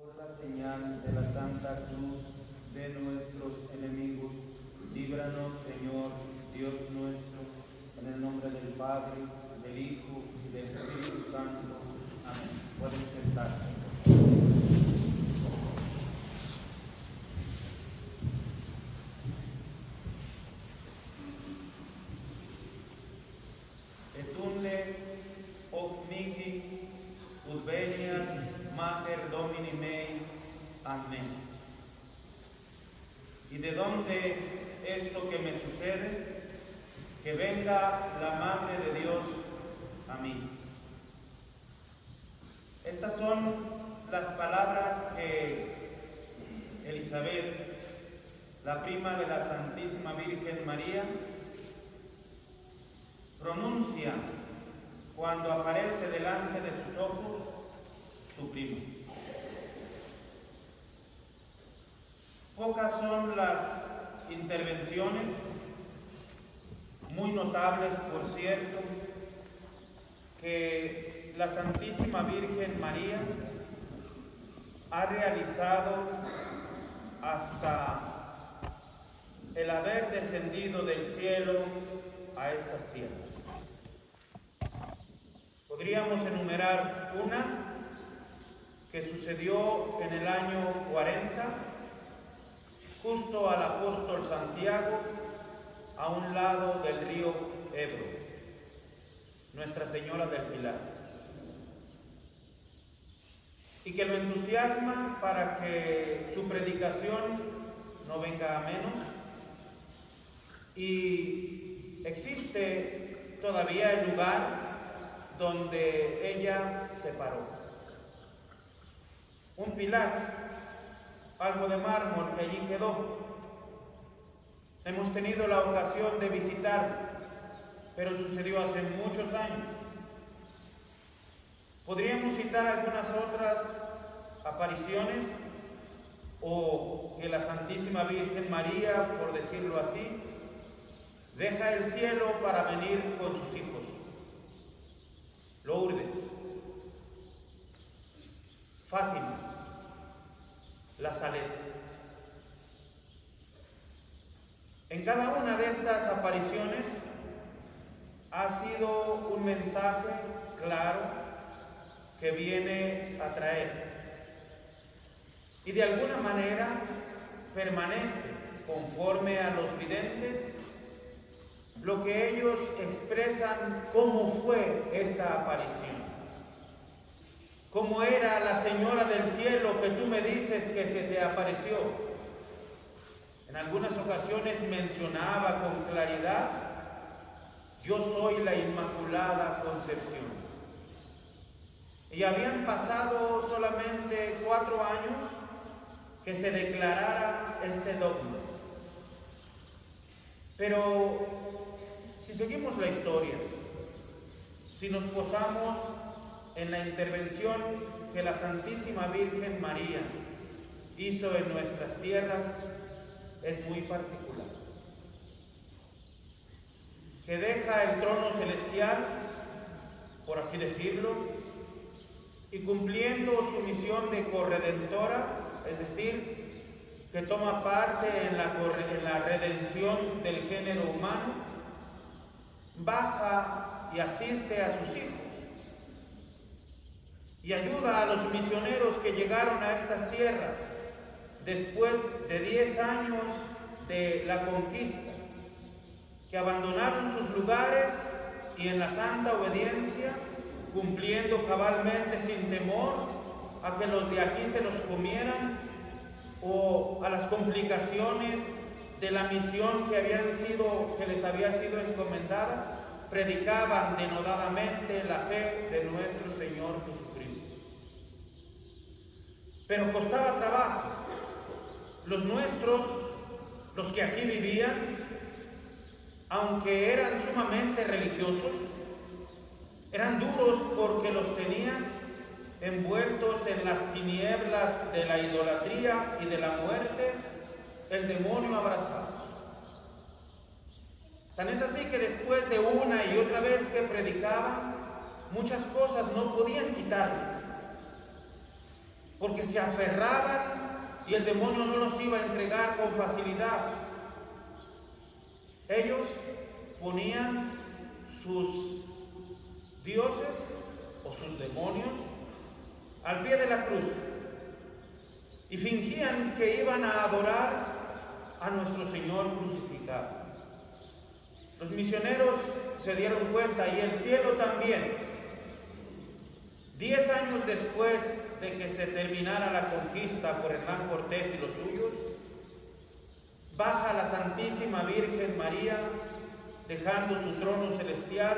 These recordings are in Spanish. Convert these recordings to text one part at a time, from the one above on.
Por la señal de la Santa Cruz de nuestros enemigos, líbranos, Señor, Dios nuestro, en el nombre del Padre, del Hijo y del Espíritu Santo. Amén. Pueden sentarse. Etunde hoc mihi ut veniat mater Domini mei. Amén. ¿Y de dónde esto que me sucede? Que venga la Madre de Dios a mí. Estas son las palabras que Elizabeth, la prima de la Santísima Virgen María, pronuncia cuando aparece delante de sus ojos su primo. Pocas son las intervenciones, muy notables por cierto, que la Santísima Virgen María ha realizado hasta el haber descendido del cielo a estas tierras. Podríamos enumerar una que sucedió en el año 40, justo al apóstol Santiago, a un lado del río Ebro, Nuestra Señora del Pilar, y que lo entusiasma para que su predicación no venga a menos, y existe todavía el lugar donde ella se paró. Un pilar, algo de mármol que allí quedó. Hemos tenido la ocasión de visitarlo, pero sucedió hace muchos años. Podríamos citar algunas otras apariciones, o que la Santísima Virgen María, por decirlo así, deja el cielo para venir con sus hijos. Lourdes, Fátima, La Saleta. En cada una de estas apariciones ha sido un mensaje claro que viene a traer, y de alguna manera permanece conforme a los videntes lo que ellos expresan cómo fue esta aparición. ¿Cómo era la Señora del Cielo que tú me dices que se te apareció? En algunas ocasiones mencionaba con claridad: yo soy la Inmaculada Concepción. Y habían pasado solamente 4 años que se declarara este dogma. Pero si seguimos la historia, si nos posamos en la intervención que la Santísima Virgen María hizo en nuestras tierras, es muy particular. Que deja el trono celestial, por así decirlo, y cumpliendo su misión de corredentora, es decir, que toma parte en la redención del género humano, baja y asiste a sus hijos y ayuda a los misioneros que llegaron a estas tierras después de 10 años de la conquista, que abandonaron sus lugares y en la santa obediencia, cumpliendo cabalmente sin temor a que los de aquí se los comieran o a las complicaciones de la misión que les había sido encomendada, predicaban denodadamente la fe de nuestro Señor Jesucristo. Pero costaba trabajo. Los nuestros, los que aquí vivían, aunque eran sumamente religiosos, eran duros porque los tenían envueltos en las tinieblas de la idolatría y de la muerte, el demonio abrazados. Tan es así que después de una y otra vez que predicaban, muchas cosas no podían quitarles, porque se aferraban y el demonio no los iba a entregar con facilidad. Ellos ponían sus dioses o sus demonios al pie de la cruz y fingían que iban a adorar a nuestro Señor crucificado. Los misioneros se dieron cuenta, y el cielo también. 10 años después de que se terminara la conquista por Hernán Cortés y los suyos, baja la Santísima Virgen María, dejando su trono celestial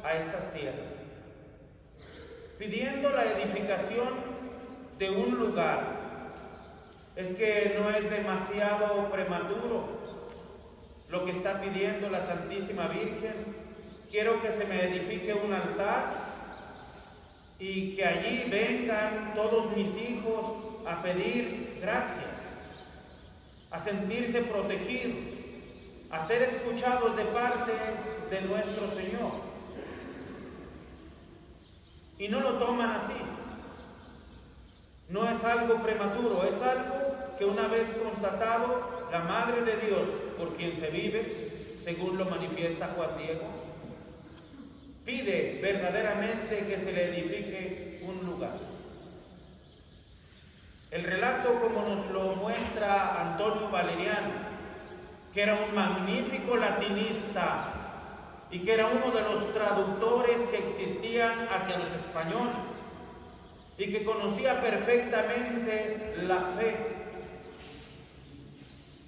a estas tierras, pidiendo la edificación de un lugar. Es que no es demasiado prematuro lo que está pidiendo la Santísima Virgen. Quiero que se me edifique un altar y que allí vengan todos mis hijos a pedir gracias, a sentirse protegidos, a ser escuchados de parte de nuestro Señor. Y no lo toman así. No es algo prematuro, es algo que una vez constatado, la Madre de Dios, por quien se vive, según lo manifiesta Juan Diego, pide verdaderamente que se le edifique un lugar. El relato, como nos lo muestra Antonio Valeriano, que era un magnífico latinista y que era uno de los traductores que existían hacia los españoles y que conocía perfectamente la fe.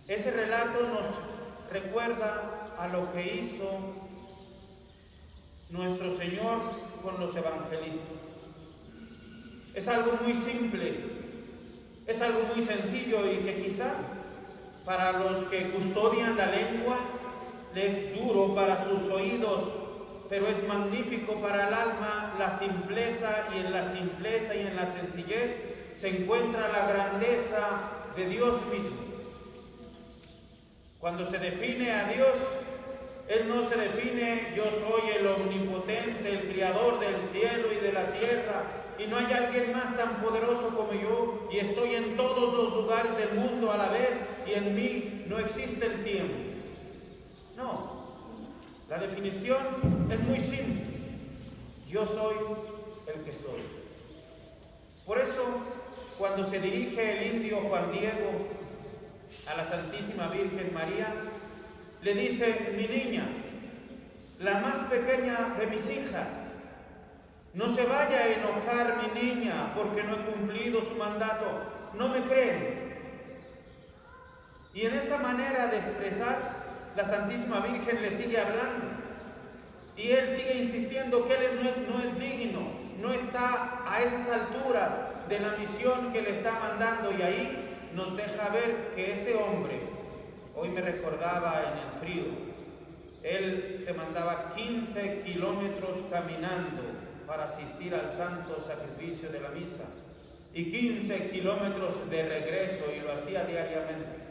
Ese relato nos recuerda a lo que hizo nuestro Señor con los evangelistas. Es algo muy simple, es algo muy sencillo y que quizá para los que custodian la lengua les es duro para sus oídos, pero es magnífico para el alma la simpleza, y en la simpleza y en la sencillez se encuentra la grandeza de Dios mismo. Cuando se define a Dios, Él no se define: yo soy el omnipotente, el creador del cielo y de la tierra, y no hay alguien más tan poderoso como yo, y estoy en todos los lugares del mundo a la vez, y en mí no existe el tiempo. No, la definición es muy simple: yo soy el que soy. Por eso, cuando se dirige el indio Juan Diego a la Santísima Virgen María, le dice: mi niña, la más pequeña de mis hijas, no se vaya a enojar mi niña porque no he cumplido su mandato. ¿No me creen? Y en esa manera de expresar, la Santísima Virgen le sigue hablando. Y él sigue insistiendo que él no es digno, no está a esas alturas de la misión que le está mandando. Y ahí nos deja ver que ese hombre, hoy me recordaba en el frío, él se mandaba 15 kilómetros caminando para asistir al santo sacrificio de la misa, y 15 kilómetros de regreso, y lo hacía diariamente,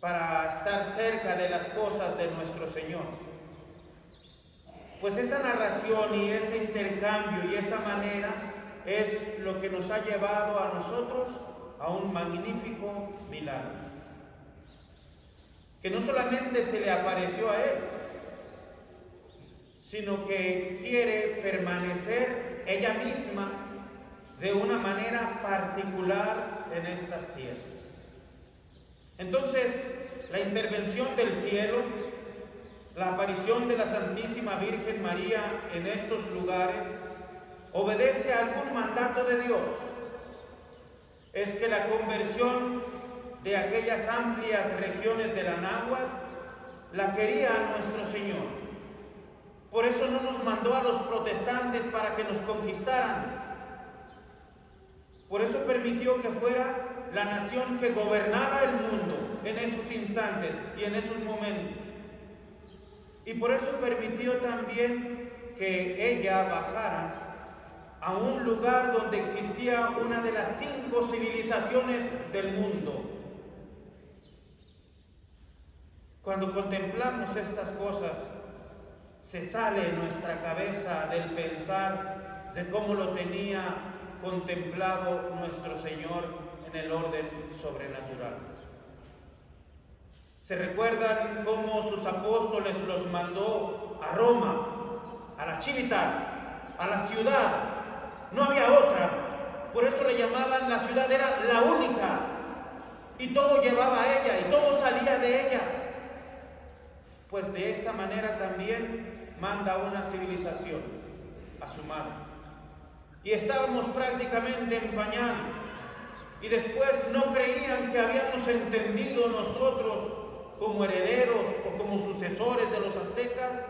para estar cerca de las cosas de nuestro Señor. Pues esa narración y ese intercambio y esa manera es lo que nos ha llevado a nosotros a un magnífico milagro, que no solamente se le apareció a él, sino que quiere permanecer ella misma de una manera particular en estas tierras. Entonces, la intervención del cielo, la aparición de la Santísima Virgen María en estos lugares, obedece a algún mandato de Dios. Es que la conversión de aquellas amplias regiones de la náhuatl la quería nuestro Señor. Por eso no nos mandó a los protestantes para que nos conquistaran. Por eso permitió que fuera la nación que gobernaba el mundo en esos instantes y en esos momentos. Y por eso permitió también que ella bajara a un lugar donde existía una de las 5 civilizaciones del mundo. Cuando contemplamos estas cosas, se sale en nuestra cabeza del pensar de cómo lo tenía contemplado nuestro Señor en el orden sobrenatural. ¿Se recuerdan cómo sus apóstoles los mandó a Roma, a las Civitas, a la ciudad? No había otra, por eso le llamaban la ciudad, era la única, y todo llevaba a ella, y todo salía de ella. Pues de esta manera también manda una civilización a su madre. Y estábamos prácticamente en pañales, y después no creían que habíamos entendido nosotros como herederos o como sucesores de los aztecas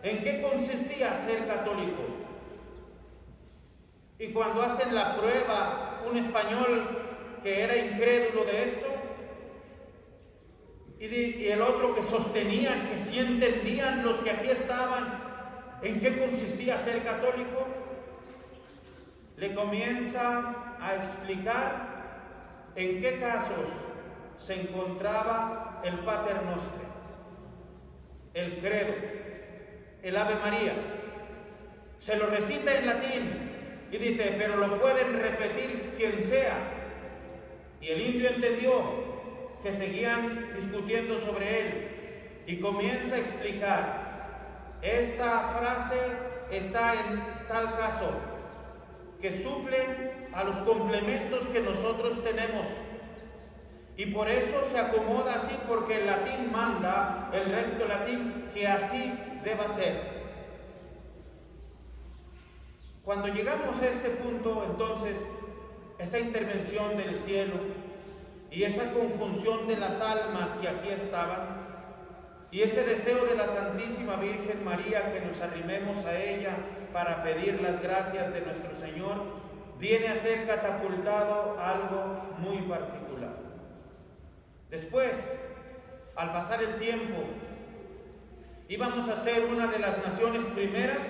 en qué consistía ser católico. Y cuando hacen la prueba, un español que era incrédulo de esto, y el otro que sostenían que sí entendían los que aquí estaban en qué consistía ser católico, le comienza a explicar en qué casos se encontraba el Pater Noster, el credo, el Ave María. Se lo recita en latín y dice, pero lo pueden repetir quien sea. Y el indio entendió que seguían discutiendo sobre él y comienza a explicar, esta frase está en tal caso, que suple a los complementos que nosotros tenemos. Y por eso se acomoda así, porque el latín manda, el recto latín, que así deba ser. Cuando llegamos a este punto, entonces, esa intervención del cielo y esa conjunción de las almas que aquí estaban, y ese deseo de la Santísima Virgen María que nos arrimemos a ella para pedir las gracias de nuestro Señor, viene a ser catapultado algo muy particular. Después, al pasar el tiempo, íbamos a ser una de las naciones primeras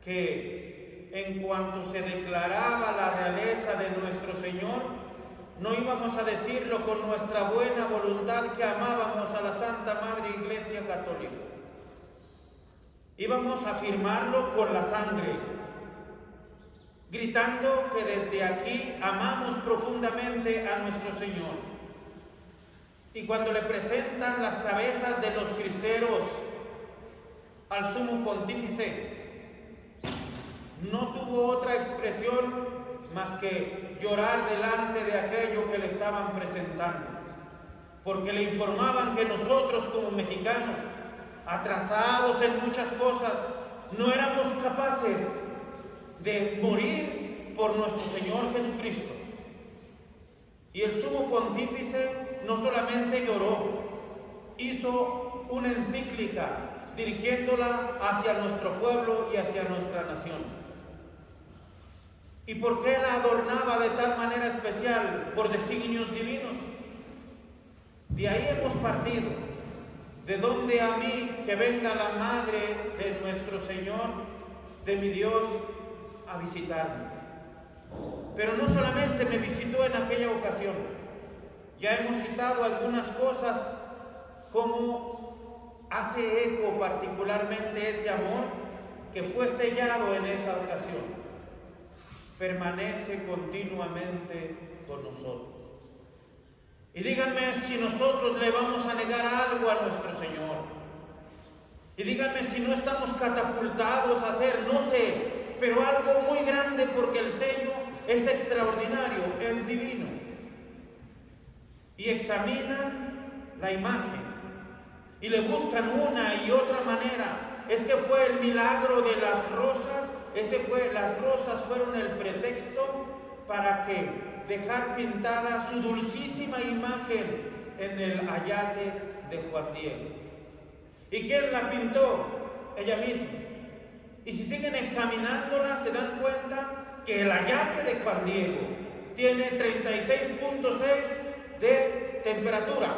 que, en cuanto se declaraba la realeza de nuestro Señor, no íbamos a decirlo con nuestra buena voluntad que amábamos a la Santa Madre Iglesia Católica. Íbamos a afirmarlo con la sangre, gritando que desde aquí amamos profundamente a nuestro Señor. Y cuando le presentan las cabezas de los cristeros al sumo pontífice, no tuvo otra expresión más que llorar delante de aquello que le estaban presentando, porque le informaban que nosotros como mexicanos, atrasados en muchas cosas, no éramos capaces de morir por nuestro Señor Jesucristo. Y el sumo pontífice no solamente lloró, hizo una encíclica dirigiéndola hacia nuestro pueblo y hacia nuestra nación. ¿Y por qué la adornaba de tal manera especial? Por designios divinos. De ahí hemos partido. De donde a mí que venga la madre de nuestro Señor, de mi Dios, a visitarme. Pero no solamente me visitó en aquella ocasión. Ya hemos citado algunas cosas, como hace eco particularmente ese amor que fue sellado en esa ocasión. Permanece continuamente con nosotros. Y díganme si nosotros le vamos a negar algo a nuestro Señor. Y díganme si no estamos catapultados a hacer, no sé, pero algo muy grande, porque el sello es extraordinario, es divino. Y examinan la imagen y le buscan una y otra manera. Es que fue el milagro de las rosas. Las rosas fueron el pretexto para que dejar pintada su dulcísima imagen en el ayate de Juan Diego. ¿Y quién la pintó? Ella misma. Y si siguen examinándola, se dan cuenta que el ayate de Juan Diego tiene 36.6 de temperatura,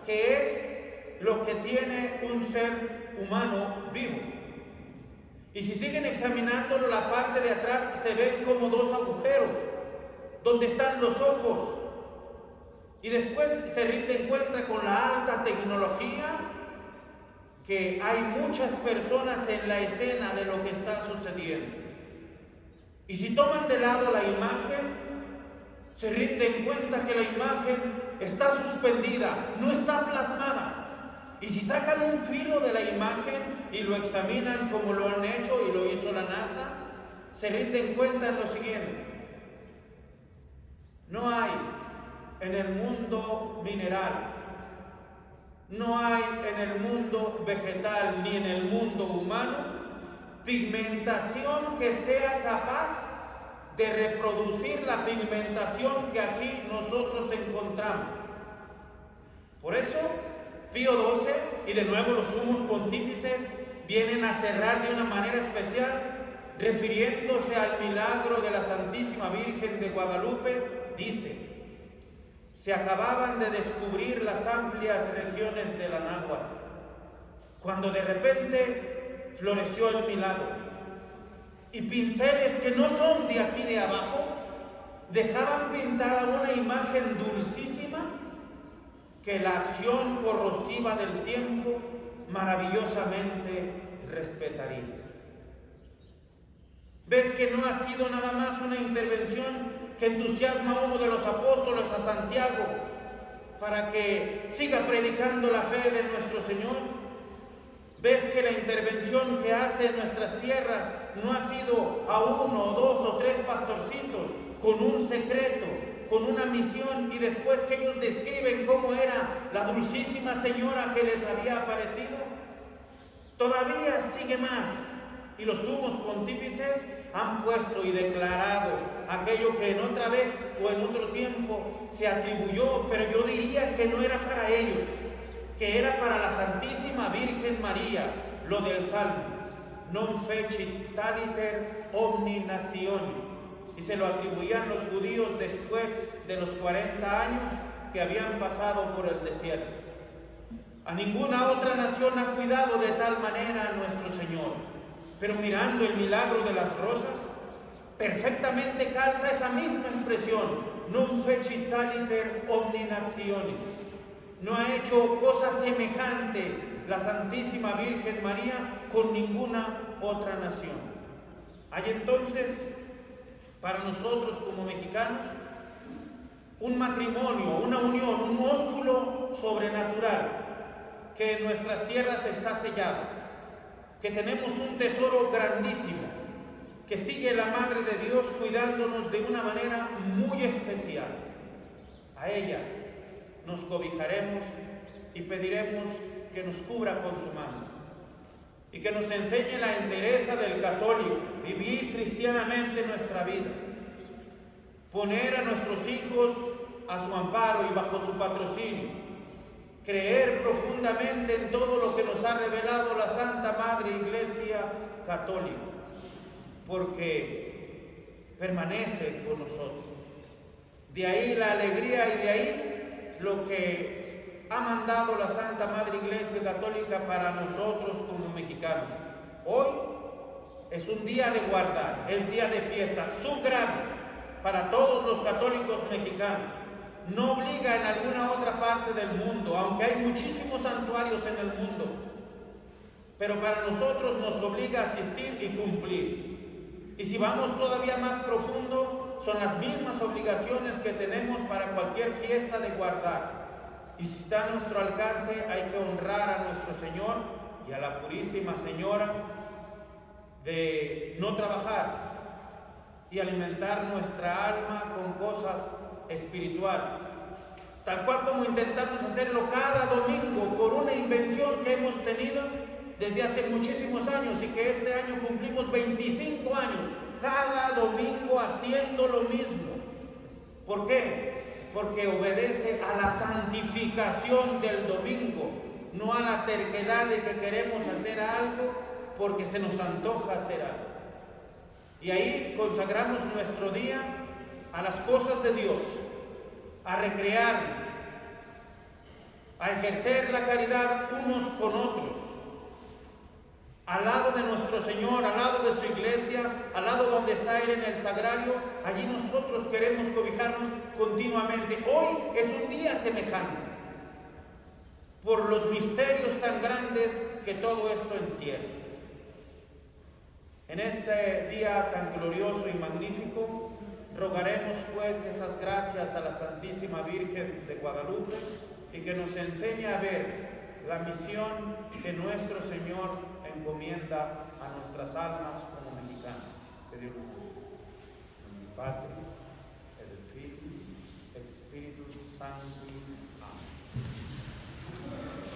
que es lo que tiene un ser humano vivo. Y si siguen examinándolo, la parte de atrás se ven como dos agujeros donde están los ojos. Y después se rinden cuenta con la alta tecnología que hay muchas personas en la escena de lo que está sucediendo. Y si toman de lado la imagen, se rinden cuenta que la imagen está suspendida, no está plasmada. Y si sacan un filo de la imagen y lo examinan como lo han hecho y lo hizo la NASA, se rinden cuenta en lo siguiente: no hay en el mundo mineral, no hay en el mundo vegetal ni en el mundo humano pigmentación que sea capaz de reproducir la pigmentación que aquí nosotros encontramos. Por eso, Pío XII y de nuevo los sumos pontífices vienen a cerrar de una manera especial, refiriéndose al milagro de la Santísima Virgen de Guadalupe. Dice: se acababan de descubrir las amplias regiones del Anáhuac, cuando de repente floreció el milagro. Y pinceles que no son de aquí de abajo dejaban pintada una imagen dulcísima que la acción corrosiva del tiempo maravillosamente respetaría. ¿Ves que no ha sido nada más una intervención que entusiasma a uno de los apóstoles, a Santiago, para que siga predicando la fe de nuestro Señor? ¿Ves que la intervención que hace en nuestras tierras no ha sido a 1 o 2 o 3 pastorcitos con un secreto, con una misión, y después que ellos describen cómo era la dulcísima señora que les había aparecido? Todavía sigue más, y los sumos pontífices han puesto y declarado aquello que en otra vez o en otro tiempo se atribuyó, pero yo diría que no era para ellos, que era para la Santísima Virgen María, lo del Salmo: non fecit taliter omni natione. Y se lo atribuían los judíos después de los 40 años que habían pasado por el desierto. A ninguna otra nación ha cuidado de tal manera a nuestro Señor. Pero mirando el milagro de las rosas, perfectamente calza esa misma expresión: non fecit taliter omni natione. No ha hecho cosa semejante la Santísima Virgen María con ninguna otra nación. Hay entonces para nosotros como mexicanos un matrimonio, una unión, un ósculo sobrenatural que en nuestras tierras está sellado, que tenemos un tesoro grandísimo, que sigue la Madre de Dios cuidándonos de una manera muy especial. A ella nos cobijaremos y pediremos que nos cubra con su mano y que nos enseñe la entereza del católico, vivir cristianamente nuestra vida, poner a nuestros hijos a su amparo y bajo su patrocinio, creer profundamente en todo lo que nos ha revelado la Santa Madre Iglesia Católica, porque permanece con nosotros. De ahí la alegría y de ahí lo que ha mandado la Santa Madre Iglesia Católica para nosotros como mexicanos. Hoy es un día de guardar, es día de fiesta, subgrave para todos los católicos mexicanos. No obliga en alguna otra parte del mundo, aunque hay muchísimos santuarios en el mundo, pero para nosotros nos obliga a asistir y cumplir. Y si vamos todavía más profundo, son las mismas obligaciones que tenemos para cualquier fiesta de guardar. Y si está a nuestro alcance, hay que honrar a nuestro Señor y a la Purísima Señora, de no trabajar y alimentar nuestra alma con cosas espirituales, tal cual como intentamos hacerlo cada domingo por una invención que hemos tenido desde hace muchísimos años y que este año cumplimos 25 años, cada domingo haciendo lo mismo. ¿Por qué? Porque obedece a la santificación del domingo, no a la terquedad de que queremos hacer algo porque se nos antoja hacer algo. Y ahí consagramos nuestro día a las cosas de Dios, a recrearnos, a ejercer la caridad unos con otros, al lado de nuestro Señor, al lado de su iglesia, al lado donde está Él en el sagrario. Allí nosotros queremos cobijarnos continuamente. Hoy es un día semejante, por los misterios tan grandes que todo esto encierra. En este día tan glorioso y magnífico, rogaremos pues esas gracias a la Santísima Virgen de Guadalupe y que nos enseñe a ver la misión que nuestro Señor encomienda a nuestras almas como mexicanos. Que Dios nos bendiga. En el Padre, el Filho, el Espíritu Santo. Amén.